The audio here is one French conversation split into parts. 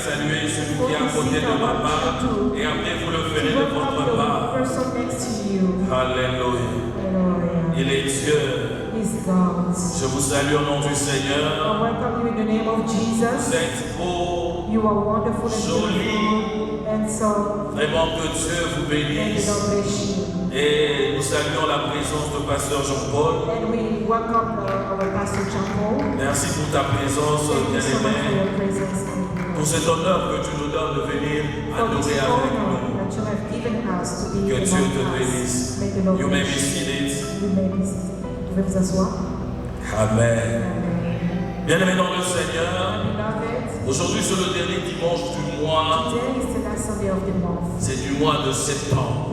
saluer celui qui est à côté de ma part et après vous le ferez de votre part. Alléluia. Il est Dieu. Je vous salue au nom du Seigneur. Vous êtes beau, joli. Vraiment que Dieu vous bénisse. Et nous saluons la présence de Pasteur Jean-Paul. Merci pour ta présence, bien-aimé. Pour cet honneur que tu nous donnes de venir adorer avec nous. Que Dieu te bénisse. You may be seated. Amen. Bien-aimé dans le Seigneur, aujourd'hui c'est le dernier dimanche du mois. C'est du mois de septembre.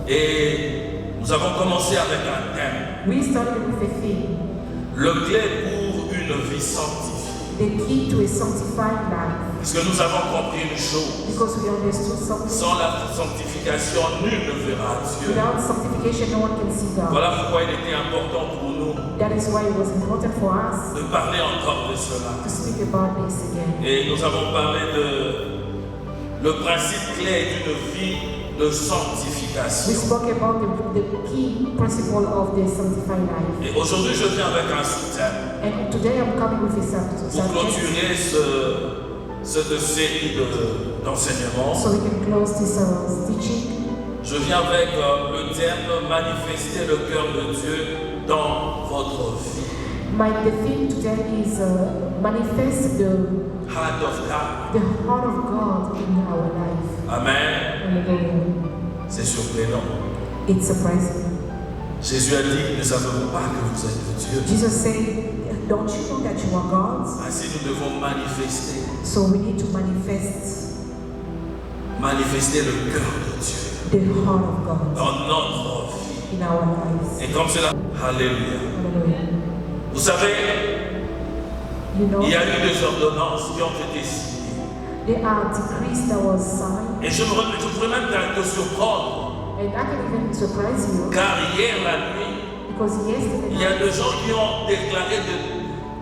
Et nous avons commencé avec un thème. Le clé pour une vie sanctifiée. Parce que nous avons compris une chose. Sans la sanctification, nul ne verra Dieu. Voilà pourquoi il était important pour nous de parler encore de cela. Et nous avons parlé de le principe clé d'une vie de sanctification. Et aujourd'hui, je viens avec un sous-thème pour clôturer cette série d'enseignements. Je viens avec le terme manifester le cœur de Dieu dans votre vie. The theme today is manifest the Heart of God. heart of God in our life. Amen. C'est surprenant. It's surprising. Jésus a dit, ne savez-vous pas que vous êtes de Dieu? Jesus said, don't you know that you are God's? Ainsi nous devons manifester. So we need to manifest Manifester le cœur de Dieu the heart of God dans notre vie. in our lives. Et comme cela, Alléluia. Hallelujah. Vous savez, You know, il y a eu des ordonnances qui ont été signées. there are decrees that was signed, Et je pourrais même te surprendre, and I can even surprise you car hier la nuit, because yesterday il y a des gens qui ont déclaré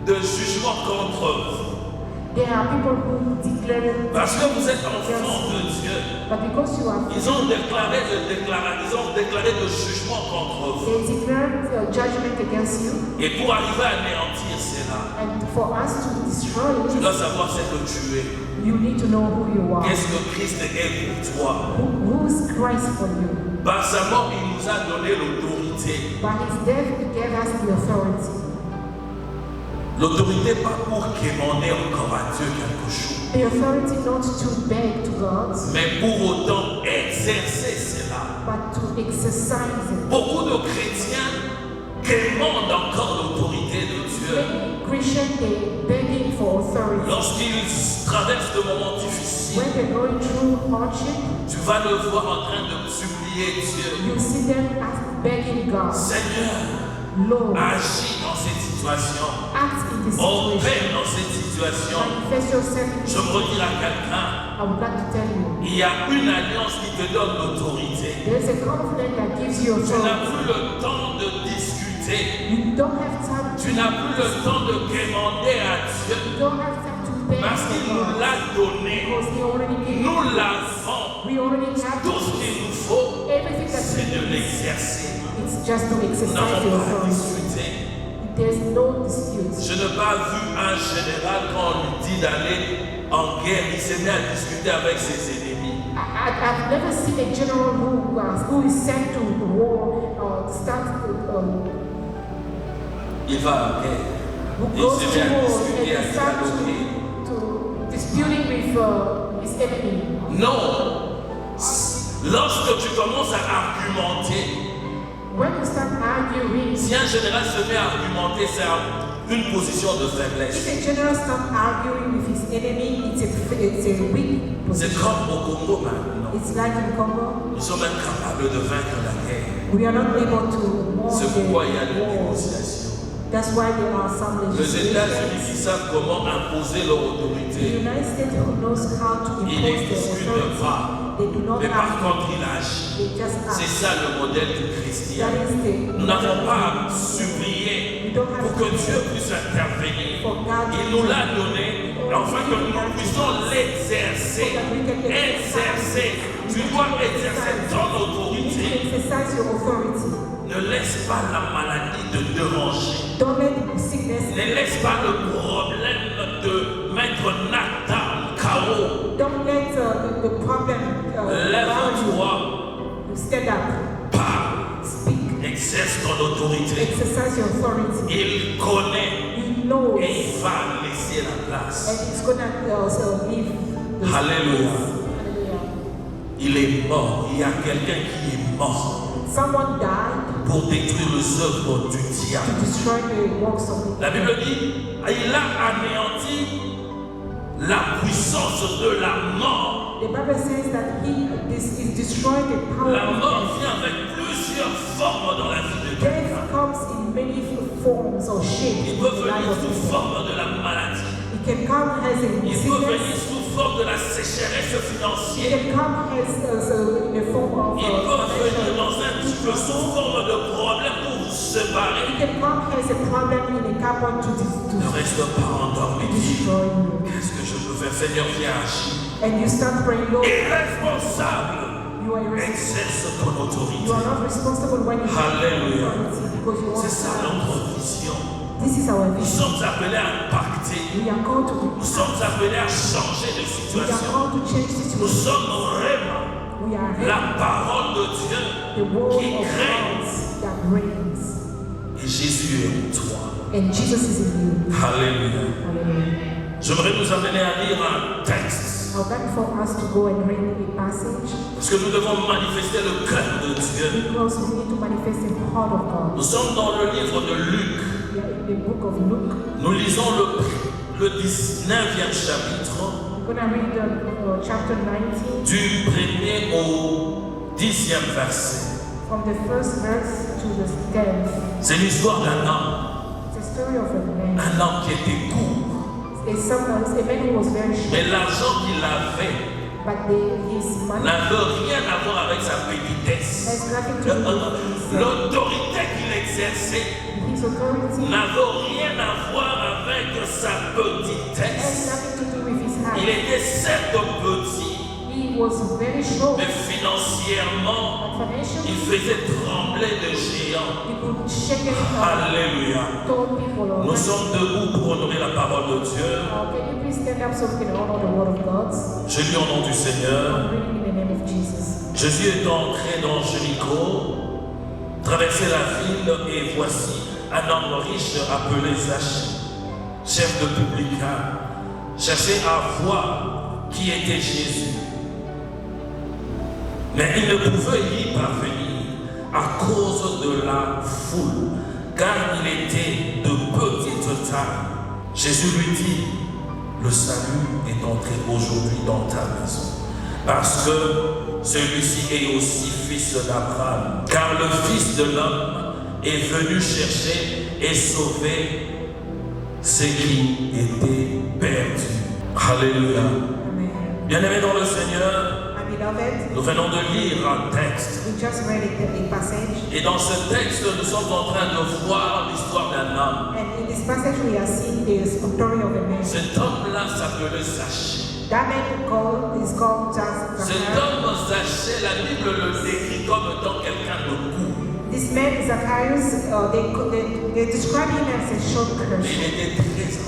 de jugement contre vous. there are people who declare Parce que vous êtes enfants de Dieu. but because you are Ils ont déclaré de jugement contre vous. they declare judgment against you, Et pour arriver à anéantir cela, and for us to destroy tu it, dois savoir ce que tu es. you need to know who you are. Qu'est-ce que Christ est pour toi? Who is Christ for you? Par sa mort, il nous a donné l'autorité. By his death, he gave us the authority. L'autorité pas pour quémander encore à Dieu quelque chose, The authority not to beg to God, mais pour autant exercer cela. but to exercise it. Beaucoup de chrétiens quémandent encore l'autorité de Dieu. Many Christians, they begging for authority. Lorsqu'ils traversent de moments difficiles, When they're going through hardship, tu vas le voir en train de supplier Dieu. you see them as begging God, Seigneur, Lord, agis dans cette situation. act in this Opère situation. dans cette situation. Manifest yourself in Je this. veux dire à quelqu'un, I would like to tell you, il y a une alliance qui te donne l'autorité. there's a covenant that gives you Tu n'as plus authority. le temps de discuter. You don't have time Tu n'as plus le temps de quémander à Dieu. You don't have time to beg Parce qu'il for nous God, l'a donné. because he already gave Nous you. l'avons. We already have Tout ce qu'il nous faut, everything that c'est de we need. l'exercer. It's just to Nous exercise n'avons your pas à authority. discuter. There's no dispute. Je n'ai pas vu un général quand on lui dit d'aller en guerre, il s'est mis à discuter avec ses ennemis. I've never seen a general who is sent to the war or start Il va en guerre. who Il goes s'est to mis à war discuter, à and start dialoguer. to disputing with his enemy. Non. Lorsque tu commences à argumenter, When you start arguing, si un général se met à argumenter, c'est une position de faiblesse. if a general starts arguing with his enemy, it's a weak C'est position. comme au Congo maintenant. It's like in Congo. Nous sommes incapables de vaincre la guerre. We are not able to win C'est pourquoi il y a the des war. négociations. That's why there are some Les États-Unis legislations. qui savent comment imposer leur The autorité, United States knows how to ils ne impose their discutent authority. pas. They do not Mais par act. contre, ils agissent. They just C'est act. ça le modèle du chrétien. That is the. Nous n'avons pas à supplier We don't have pour que Dieu puisse intervenir. for God. Il nous l'a donné afin que nous puissions l'exercer. Exercer. Tu dois exercer ton autorité. Exercise your authority. Ne laisse pas la maladie te déranger. Don't let sickness. Ne laisse pas le problème te mettre Nathan KO. Don't let the problem. Lève-toi. Stand up. Parle. Speak. Exerce ton autorité. Exercise your authority. Il connaît. He knows. Et il va laisser la place. And he's gonna also leave. Alléluia. Hallelujah. Il est mort. Il y a quelqu'un qui est mort Someone died pour détruire les œuvres du diable. to destroy the works of La Bible dit, il a anéanti la puissance de la mort. The Bible says that he is destroyed the power La of mort death. vient avec plusieurs formes dans la vie de Death quelqu'un. comes in many forms or shapes. Il in peut the venir life of sous people. forme de la maladie. It can come as a Il peut venir sickness. sous forme de la sécheresse It financière. can come as in the form of Il peut venir financial. dans un petit peu sous forme de problème pour vous séparer. It can come as a problem in a carbon to Ne reste pas endormi. Dis, destroy you. qu'est-ce que je peux faire? Seigneur, viens agir. And you start praying, Lord, Irresponsable. you are irresponsible. Exerce ton autorité. You are not responsible when you Hallelujah. because you want C'est ça notre vision. This is our Nous vision. sommes appelés à impacter. We are called to Nous sommes appelés à changer de we are situation. called to change Nous situation. sommes vraiment We are la parole de Dieu the word qui of règne. God that reigns. Et Jésus est en toi. And Jesus is in you. Alléluia. Hallelujah. J'aimerais nous amener à lire un texte. I would like for us to go and read a passage Parce que nous devons manifester le cœur de Dieu. because we need to manifest the heart of God. Nous sommes dans le livre de Luc. We are in the book of Luke. Nous lisons le 19e chapitre, We're going to read chapter 19 du 1er au 10e verset. from the first verse to the 10th. C'est l'histoire d'un homme. It's a story of a man. Un homme qui était court. A man who was very short, Mais l'argent qu'il avait but his money n'avait rien à voir avec sa petitesse. has nothing to do with L'autorité qu'il exerçait his authority. n'avait rien à voir avec sa Has petitesse. nothing to do with his Il height. était certes petit, He was very short, mais financièrement, but financially il faisait trembler des géants. he could shake it up. Alléluia. Told people, Nous sommes debout pour honorer la parole de Dieu. can you please stand up so we can honor the word of God? Je lis au nom du Seigneur. I'm reading in the name of Jesus. Jésus est entré dans Jéricho, traversait la ville, et voici un homme riche appelé Zachée, chef de publicain, cherchait à voir qui était Jésus. Mais il ne pouvait y parvenir à cause de la foule, car il était de petite taille. Jésus lui dit, le salut est entré aujourd'hui dans ta maison, parce que celui-ci est aussi fils d'Abraham, car le Fils de l'homme est venu chercher et sauver ce qui était perdu. Alléluia. Amen. Bien-aimés dans le Seigneur, My beloved, nous venons de lire un texte. we just read a passage, Et dans ce texte, nous sommes en train de voir l'histoire d'un homme. and in this passage we are seeing the story of a man. Cet homme-là s'appelait Zachée. That man is called Cet Zacharias. homme Zachée, la Bible le décrit comme étant quelqu'un de court. This man Zacharias, they describe him as a short Mais person. il était très influent.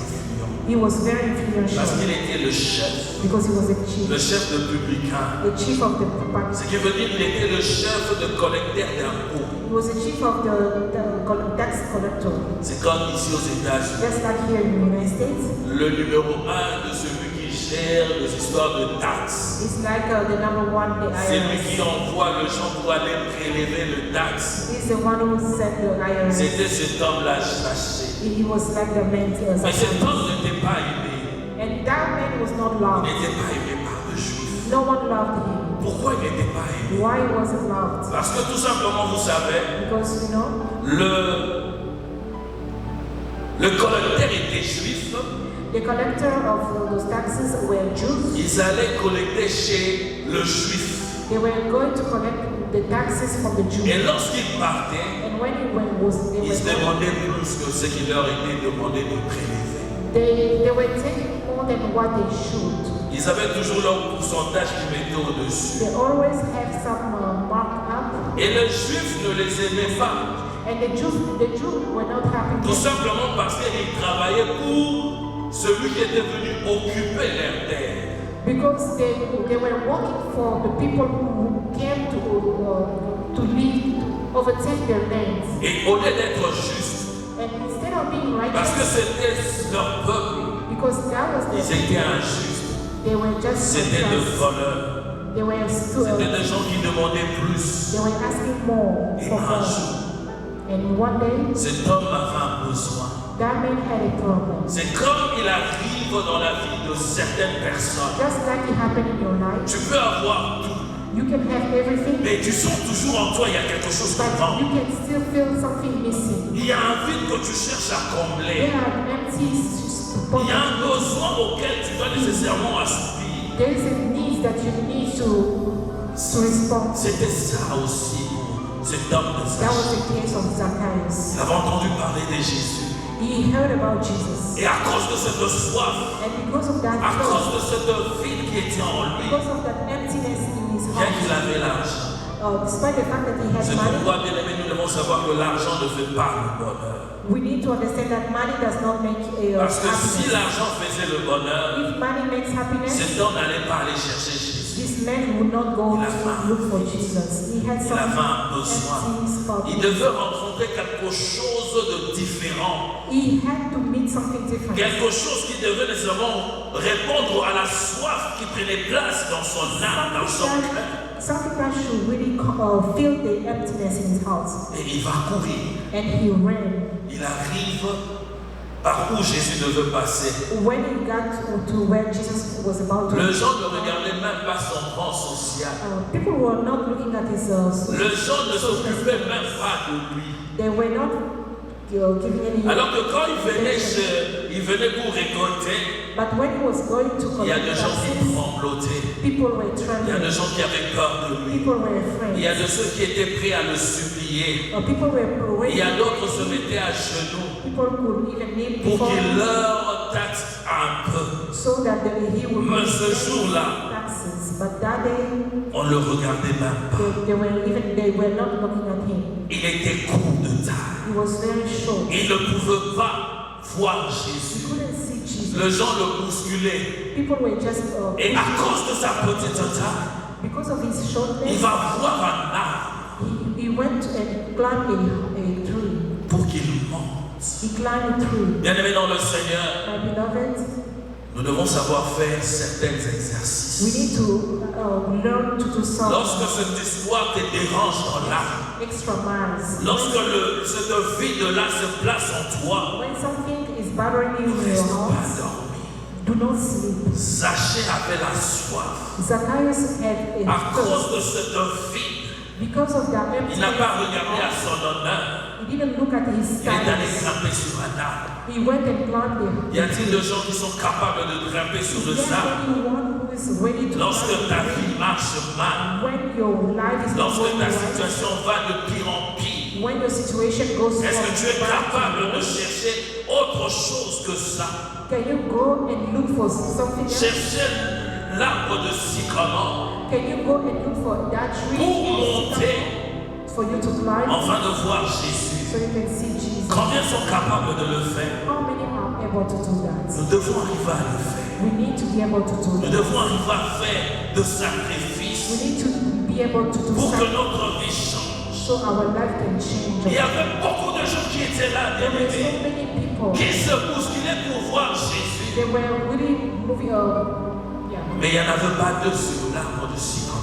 He was very Parce influential qu'il était le chef because he was a chief, de publicain. the chief of the Ce qui veut dire qu'il était le chef de collecteur d'impôts. he was the chief of the tax collector. C'est comme ici aux États-Unis. Just like here in the United States, Le numéro 1 de celui qui gère les histoires de taxes. it's like the number one, the C'est lui qui IRS. envoie les gens pour aller prélever le taxe. He's the one who sent the IRS. C'était cet homme-là Zachée. He was like the man Mais cet Zacharias. homme n'était pas aimé. And that man was not Il loved. n'était pas aimé par les Juifs. No one loved him. Pourquoi il n'était pas aimé? Why he wasn't loved? Parce que tout simplement, vous savez, Because, you know, le collecteur était juif. the collector of those taxes were Jews. Ils allaient collecter chez le juif. They were going to collect the taxes from the Jews. Et lorsqu'ils partaient, And when he went, ils se demandaient plus que ce qui leur était demandé de prélever. they were taking more more than what they should. Ils avaient toujours leur pourcentage qu'ils mettaient au-dessus. They always have some mark up. Et les Juifs ne les aimaient pas. And the Jews were not happy. Tout simplement parce qu'ils travaillaient pour celui qui était venu occuper leur terre. Because they were working for the people who came to live, overtake their lands. Et au lieu d'être juste, And instead of being parce que righteous, c'était leur peuple, because that was ils the étaient injustes. they were just C'était des unjust. voleurs. They were C'était des gens qui demandaient plus. they were asking more Et for un more. jour, And one day, cet homme avait un besoin. that man had a problem. C'est comme il arrive dans la vie de certaines personnes. Just like it happened in your life, Tu peux avoir tout, you can have everything, mais tu sens toujours en toi, il y a quelque chose qui but manque. you can still feel something missing. Il y a un vide que tu cherches à There combler. are empty Il y a un besoin auquel tu dois nécessairement assouvir. there is a need that you need to respond. C'était ça aussi pour cet homme de That was Zachée. the case of Zacchaeus. Il avait entendu parler de Jésus. He heard about Jesus. Et à cause de cette soif, And because of that à cause thirst, de cette vide qui était en lui, because of that emptiness in his bien qu'il heart, avait l'argent. despite the fact that he had C'est money, pourquoi, bien aimé, nous devons savoir que l'argent ne fait pas le bonheur. we need to understand that money does not make Parce que si happiness. l'argent faisait le bonheur, If money makes happiness, cet homme n'allait pas aller chercher Jésus. this man would not go to look for Jesus. He had Il some avait un besoin. empty spot. Il devait rencontrer quelque chose de différent. He had to meet something different. Quelque chose qui devait nécessairement répondre à la soif qui prenait place dans son âme, dans son cœur. Something that should really fill the emptiness in his heart. Et il va courir. And he ran. Il arrive par où Jésus devait passer. When he got to where Jesus was about to, Les gens ne regardaient même pas son rang social. people were not looking at his. Les gens ne s'occupaient même pas de lui. They were not giving any. Alors que quand il venait pour récolter, But when he was going to il y a collect des the gens qui seeds, tremblotaient. people were Il y a trembling. des gens qui avaient peur de lui. People were Il y a afraid. de ceux qui étaient prêts à le supplier. People were Il y a praying. d'autres qui se mettaient à genoux People could even kneel pour before qu'il him leur taxe un peu. so that he would Mais ce pay jour-là, taxes. But that day, on ne le regardait même pas. they were not looking at him. Il était court de taille. He was very short. Il ne pouvait pas voir He Jésus. couldn't see Jesus. Les gens le bousculaient. People were just Et à cause de sa petite taille, because of his il shortness. va voir un arbre He went and climbed a tree. pour qu'il monte. He climbed a tree. Bien-aimés dans le Seigneur, My beloved, nous devons savoir faire certains we exercices. need to learn to do some Lorsque cette histoire te dérange dans l'âme, extra miles. lorsque cette vide-là se place en toi, When something is bothering you ne in reste your pas heart, dormi. do not sleep. Zachée avait la soif. Zacchaeus had a À thirst. cause de cette vide, Because of that il n'a pas emptiness, regardé à son honneur. he didn't look at his Il est allé status. grimper sur un arbre. He went and climbed Y a-t-il des gens qui sont capables de grimper sur le Is there sable anyone who is ready to lorsque climb ta the tree? vie marche mal, When your life is not lorsque going ta right, situation va de pire en pire? when your situation goes Est-ce que tu es from bad to capable de worse, chercher autre chose que ça? can you go and look for something else? Chercher l'arbre de sycamore Can you go and look for that tree pour monter for you to climb afin de voir Jésus. so you can see Jesus? Combien sont capables de le faire? How many are able to do that? Nous devons arriver à le faire. We need to be able to do Nous that. devons arriver à faire de We sacrifices need to be able to do pour que something notre vie change. so our life can change. Il y avait beaucoup de gens qui étaient là, bien There were so aimés, many people. qui se bousculaient pour voir Jésus. They were really moving yeah. Mais il n'y en avait pas deux sur l'arbre de sycamore.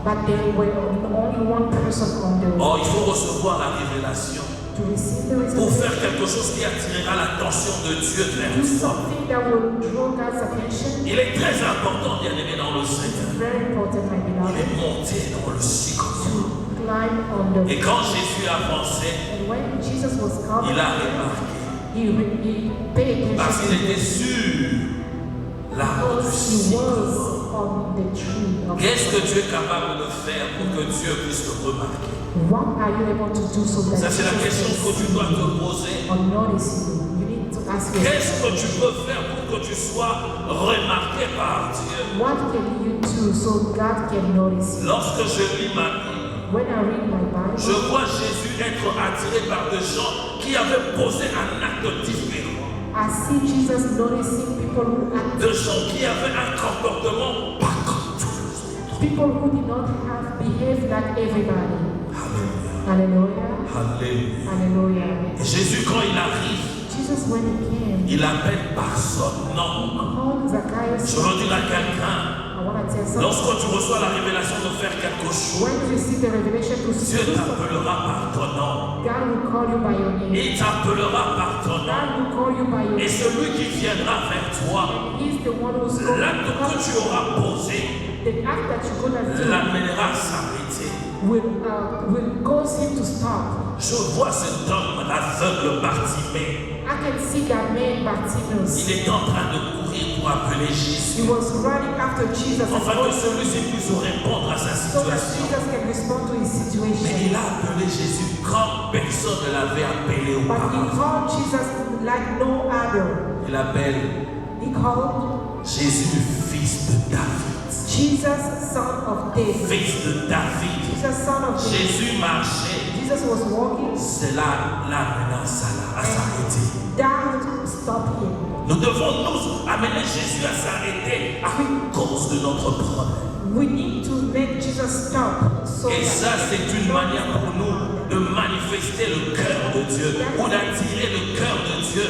But there were only one person on the Or, il faut recevoir la révélation to receive the pour revelation. faire quelque chose qui attirera l'attention de Dieu vers Do toi. something that will draw God's attention. Il est très important, bien aimé, dans le Seigneur. Very important, my Il beloved, est monté dans le sycamore. to climb on Et the. quand Jésus avançait, And when Jesus was coming, il a remarqué. he paid Parce qu'il attention était sur l'arbre du because he sycamore. was on the tree. Of Qu'est-ce que tu es capable de faire pour que Dieu puisse te remarquer? What are you able to do so that Ça, c'est la question Jesus que tu dois te poser. or notice you? You need to ask Qu'est-ce yourself. que tu peux faire pour que tu sois remarqué par Dieu. What can you do so God can notice you? Lorsque je lis ma Bible, When I read my Bible, je vois Jésus être attiré par des gens qui avaient posé un acte différent. I see Jesus noticing people who act, Des gens qui avaient un comportement pas comme tous les autres. people who did not have behaved like everybody. Alléluia. Hallelujah. Alléluia. Hallelujah. Et Jésus, quand il arrive, Jesus, when he came, il appelle par son nom. called Zacchaeus. Je veux dire à quelqu'un, I want to tell something. lorsque tu reçois la révélation de faire quelque chose, When you receive the revelation to Dieu do something, t'appellera par ton nom. God will call you by your name. Il t'appellera par ton nom. God will call you by your Et name. celui qui viendra vers toi, He's the one who's going l'acte to que come. tu auras posé, The act that you're going to do l'amènera à s'arrêter. will cause him to stop. Je vois cet homme aveugle Bartimée. I can see that man Bartimaeus. Il est en train de courir pour appeler Jésus. He was running after Jesus and Afin que calling celui-ci puisse répondre à sa so that situation. Jesus can respond to his Mais situation. il a appelé Jésus comme personne ne l'avait appelé But he auparavant. called Jesus like no other. Il appelle He called Jésus, fils de David. Jesus, son of David. Fils de David. Jesus, son of David. Jésus marchait. Jesus was walking. Cela l'amena à s'arrêter. Doubt stopped him. Nous devons nous amener Jésus à s'arrêter à cause de notre problème. We need to make Jesus stop. So Et ça, that c'est une manière pour nous de manifester le cœur de Dieu ou d'attirer le cœur de Dieu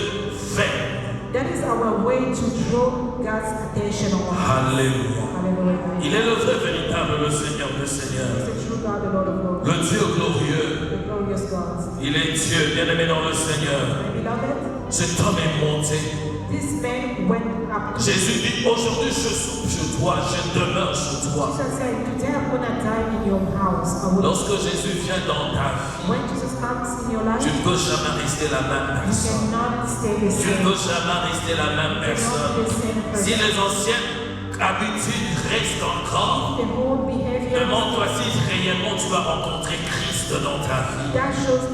vers nous. that is our way to draw God's attention on us. Alléluia. Hallelujah. Il est le vrai véritable, le Seigneur des Seigneurs. He's the true God, the Lord of Lords, Le Dieu glorieux. the glorious God. Il est Dieu, bien-aimé dans le Seigneur. My beloved, Cet homme est monté. this man went up to Jésus dit, aujourd'hui je soupe chez toi, je demeure chez toi. Jesus said, today I'm going to die in your house. I will. Lorsque Jésus vient dans ta vie, When Jesus comes in your life, tu ne peux jamais rester la même you personne. cannot stay the Tu ne same. peux jamais rester la même You cannot personne. be the same Si person. les anciennes habitudes restent encore, The whole behavior demande-toi si réellement tu as rencontré Christ dans ta vie. that shows